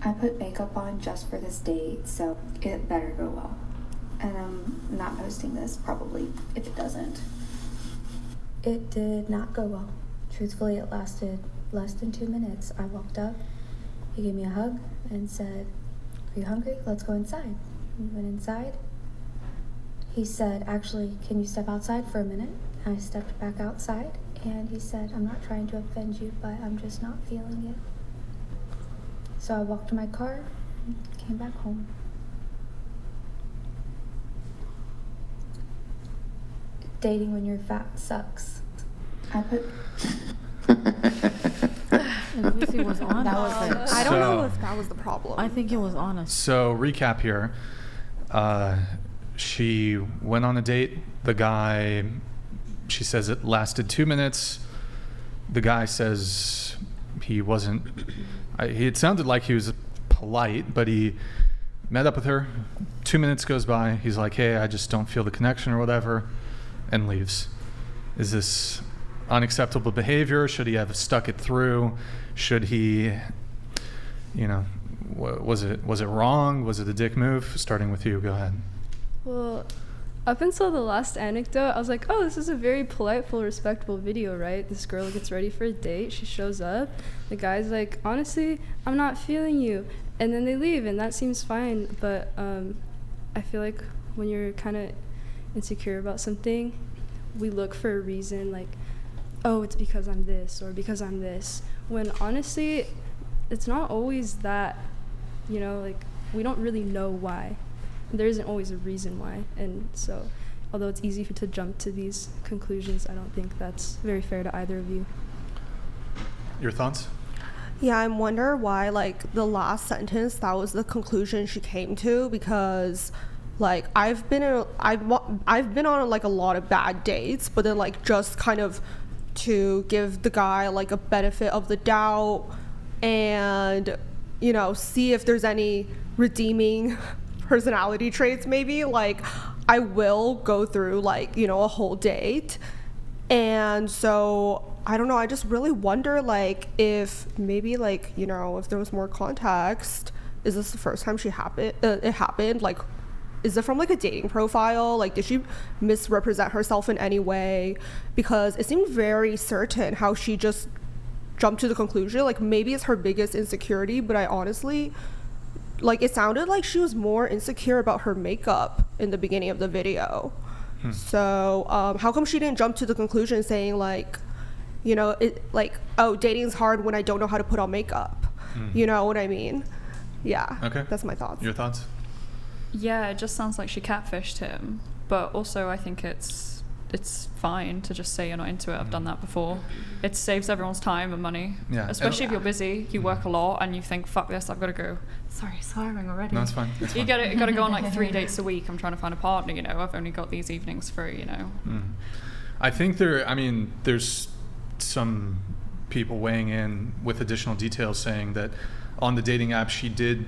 I put makeup on just for this date, so it better go well. And I'm not posting this, probably, if it doesn't. It did not go well. Truthfully, it lasted less than 2 minutes. I walked up, he gave me a hug and said, "Are you hungry? Let's go inside." We went inside. He said, "Actually, can you step outside for a minute?" I stepped back outside, and he said, "I'm not trying to offend you, but I'm just not feeling it." So I walked to my car and came back home. Dating when you're fat sucks. I put... Lucy was honest. I don't know if that was the problem. I think it was honest. So recap here. She went on a date. The guy, she says it lasted 2 minutes. The guy says he wasn't, it sounded like he was polite, but he met up with her. 2 minutes goes by. He's like, "Hey, I just don't feel the connection," or whatever, and leaves. Is this unacceptable behavior? Should he have stuck it through? Should he, was it wrong? Was it a dick move? Starting with you, go ahead. Well, up until the last anecdote, I was like, oh, this is a very polite, respectful video, right? This girl gets ready for a date. She shows up. The guy's like, "Honestly, I'm not feeling you." And then they leave, and that seems fine. But I feel like when you're kind of insecure about something, we look for a reason, like, oh, it's because I'm this or because I'm this. When honestly, it's not always that, like, we don't really know why. There isn't always a reason why. And so, although it's easy to jump to these conclusions, I don't think that's very fair to either of you. Your thoughts? Yeah, I wonder why, like, the last sentence, that was the conclusion she came to, because, like, I've been on, like, a lot of bad dates, but then, like, just kind of to give the guy, like, a benefit of the doubt and, see if there's any redeeming personality traits, maybe. Like, I will go through, like, a whole date. And so I don't know, I just really wonder, like, if maybe, like, if there was more context. Is this the first time it happened? Like, is it from, like, a dating profile? Like, did she misrepresent herself in any way? Because it seemed very certain how she just jumped to the conclusion. Like, maybe it's her biggest insecurity, but I honestly, like, it sounded like she was more insecure about her makeup in the beginning of the video. So how come she didn't jump to the conclusion saying, like, oh, dating's hard when I don't know how to put on makeup. You know what I mean? Yeah. Okay. That's my thoughts. Your thoughts? Yeah, it just sounds like she catfished him. But also I think it's fine to just say you're not into it. I've done that before. It saves everyone's time and money. Yeah. Especially if you're busy, you work a lot, and you think, fuck this, I've got to go. Sorry, swearing already. No, it's fine. It's fine. You got to go on like 3 dates a week. I'm trying to find a partner, I've only got these evenings free, I think there's some people weighing in with additional details saying that on the dating app she did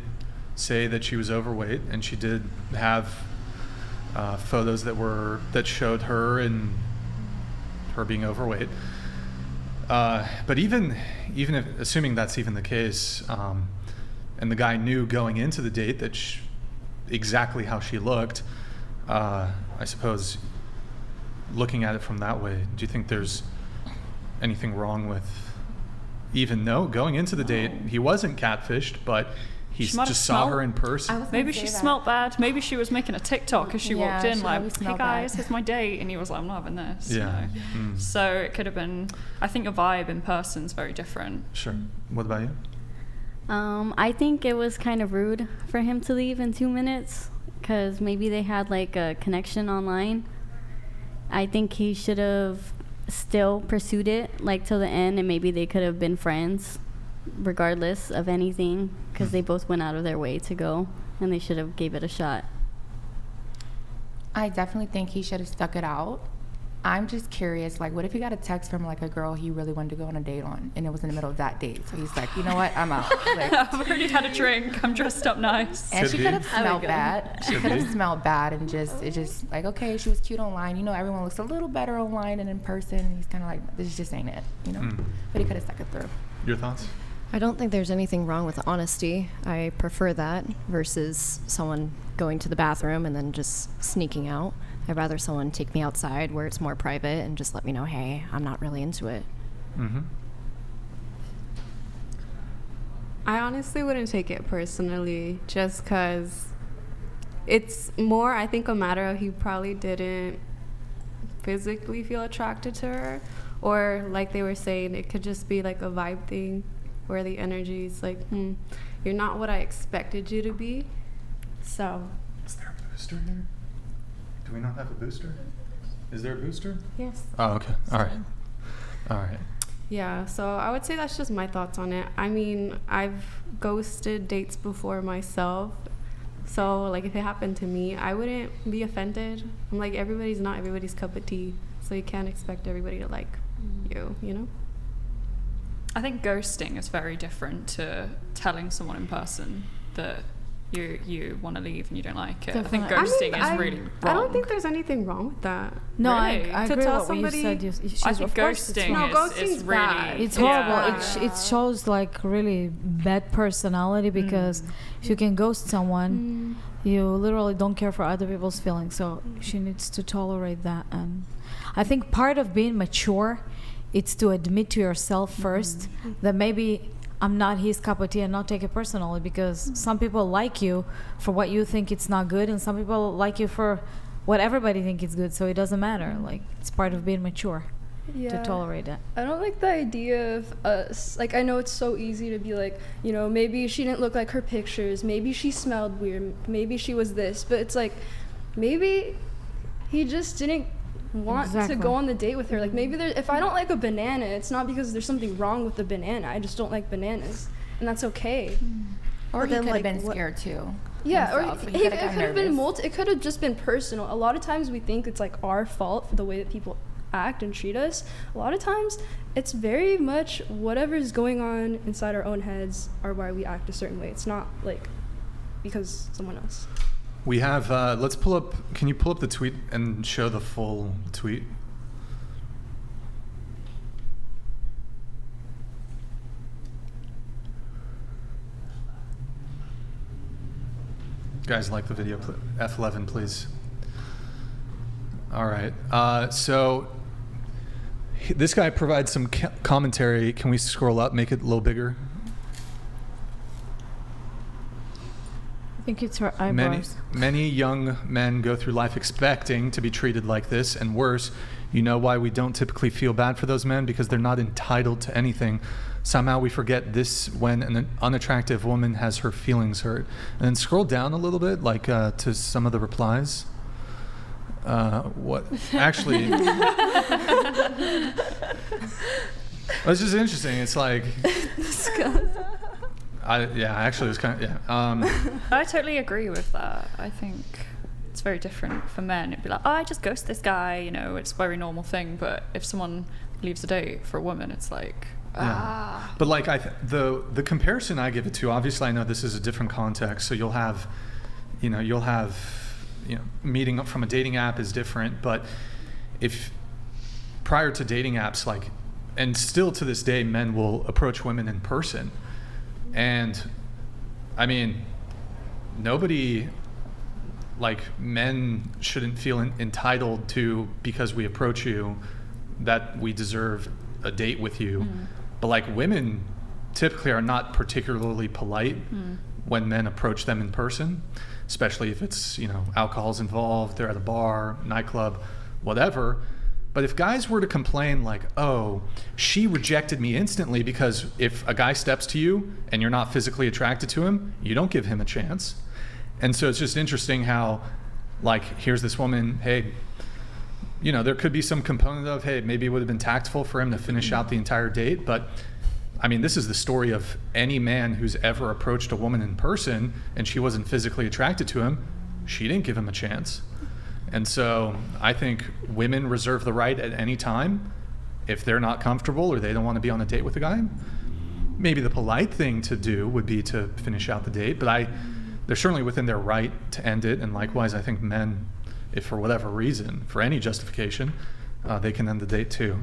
say that she was overweight, and she did have photos that showed her and her being overweight. But even if, assuming that's even the case, and the guy knew going into the date that exactly how she looked, I suppose looking at it from that way, do you think there's anything wrong with, even though going into the date he wasn't catfished, but he just saw her in person? Maybe she smelled bad. Maybe she was making a TikTok as she walked in, like, "Hey guys, bad. here's my date," and he was like, "I'm not having this." Yeah. So it could have been. I think your vibe in person is very different. Sure. What about you? I think it was kind of rude for him to leave in 2 minutes, because maybe they had, like, a connection online. I think he should have still pursued it, like, till the end, and maybe they could have been friends regardless of anything, because they both went out of their way to go, and they should have gave it a shot. I definitely think he should have stuck it out. I'm just curious, like, what if he got a text from, like, a girl he really wanted to go on a date on, and it was in the middle of that date? So he's like, you know what, I'm out. Like, I've already had a drink. I'm dressed up nice. and Could she be. could have smelled bad. She Could could be. have smelled bad, and it just like, okay, she was cute online. Everyone looks a little better online than in person. And he's kind of like, this just ain't it, But he could have stuck it through. Your thoughts? I don't think there's anything wrong with honesty. I prefer that versus someone going to the bathroom and then just sneaking out. I'd rather someone take me outside where it's more private and just let me know, hey, I'm not really into it. Mm-hmm. I honestly wouldn't take it personally just because it's more, I think, a matter of he probably didn't physically feel attracted to her. Or like they were saying, it could just be like a vibe thing where the energy is like, you're not what I expected you to be. So. Is there a booster here? Do we not have a booster? Is there a booster? Yes. Oh, okay. All right. All right. Yeah, so I would say that's just my thoughts on it. I mean, I've ghosted dates before myself. So, like, if it happened to me, I wouldn't be offended. I'm like, everybody's not everybody's cup of tea. So you can't expect everybody to like you, you know? I think ghosting is very different to telling someone in person that you want to leave and you don't like it. Definitely. I think ghosting I mean, is really wrong. I don't think there's anything wrong with that. No, Really? I To agree tell with what you somebody- said. I think Of course it's ghosting wrong. No, is ghosting's really... bad. It's horrible. Yeah. It shows like really bad personality because if you can ghost someone, you literally don't care for other people's feelings. So she needs to tolerate that. And I think part of being mature, it's to admit to yourself first that maybe I'm not his cup of tea and not take it personally, because some people like you for what you think it's not good, and some people like you for what everybody think is good. So it doesn't matter. Like, it's part of being mature to tolerate that. I don't like the idea of us. Like, I know it's so easy to be like, you know, maybe she didn't look like her pictures. Maybe she smelled weird. Maybe she was this. But it's like, maybe he just didn't want to go on the date with her. Like, maybe if I don't like a banana, it's not because there's something wrong with the banana. I just don't like bananas. And that's okay. Or he then, could have like, been what- scared too. Yeah, or himself. it He could coulda got have been nervous. it could have just been personal. A lot of times we think it's like our fault for the way that people act and treat us. A lot of times it's very much whatever's going on inside our own heads are why we act a certain way. It's not like because someone else. We have, let's pull up, can you pull up the tweet and show the full tweet? Guys, like the video, F11, please. All right. So this guy provides some commentary. Can we scroll up, make it a little bigger? I think it's her eyebrows. Many young men go through life expecting to be treated like this, and worse. You know why we don't typically feel bad for those men? Because they're not entitled to anything. Somehow we forget this when an unattractive woman has her feelings hurt. And then scroll down a little bit, like to some of the replies. What? Actually, it's just interesting. It's like, actually, it was kind of, yeah. I totally agree with that. I think it's very different for men. It'd be like, oh, I just ghost this guy, you know, it's a very normal thing. But if someone leaves a date for a woman, it's like, Yeah. But like the comparison I give it to, obviously I know this is a different context, so you'll have meeting up from a dating app is different, but if prior to dating apps, like, and still to this day, men will approach women in person, and I mean, nobody, like, men shouldn't feel entitled to, because we approach you, that we deserve a date with you. But like, women typically are not particularly polite when men approach them in person, especially if it's, you know, alcohol's involved, they're at a bar, nightclub, whatever. But if guys were to complain like, oh, she rejected me instantly, because if a guy steps to you and you're not physically attracted to him, you don't give him a chance. And so it's just interesting how, like, here's this woman, hey, you know, there could be some component of, hey, maybe it would have been tactful for him to finish out the entire date. But I mean, this is the story of any man who's ever approached a woman in person and she wasn't physically attracted to him. She didn't give him a chance. And so I think women reserve the right at any time, if they're not comfortable or they don't want to be on a date with a guy. Maybe the polite thing to do would be to finish out the date, but they're certainly within their right to end it. And likewise, I think men, if for whatever reason, for any justification, they can end the date too.